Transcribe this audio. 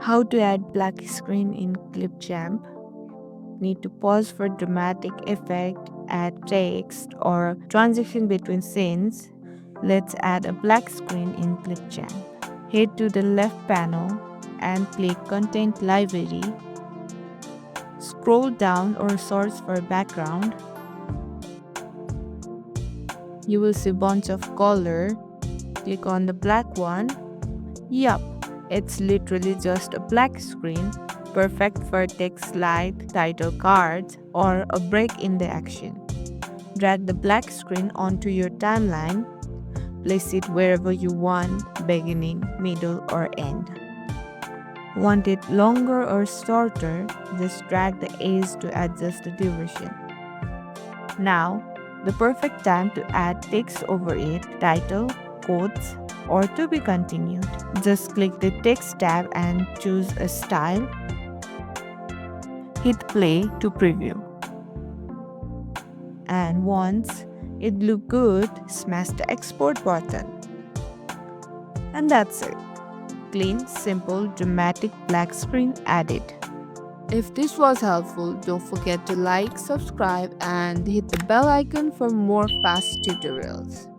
How to add black screen in Clipchamp. Need to pause for dramatic effect, add text or transition between scenes. Let's add a black screen in Clipchamp. Head to the left panel and click Content Library. Scroll down or search for background. You will see bunch of color. Click on the black one. Yup, it's literally just a black screen, perfect for text slide, title cards, or a break in the action. Drag the black screen onto your timeline. Place it wherever you want, beginning, middle, or end. Want it longer or shorter, just drag the edge to adjust the duration. Now, the perfect time to add text over it, title, quotes, or to be continued. Just click the text tab and choose a style. Hit play to preview. And once it looks good, smash the export button. And that's it. Clean, simple, dramatic black screen added. If this was helpful, don't forget to like, subscribe, and hit the bell icon for more fast tutorials.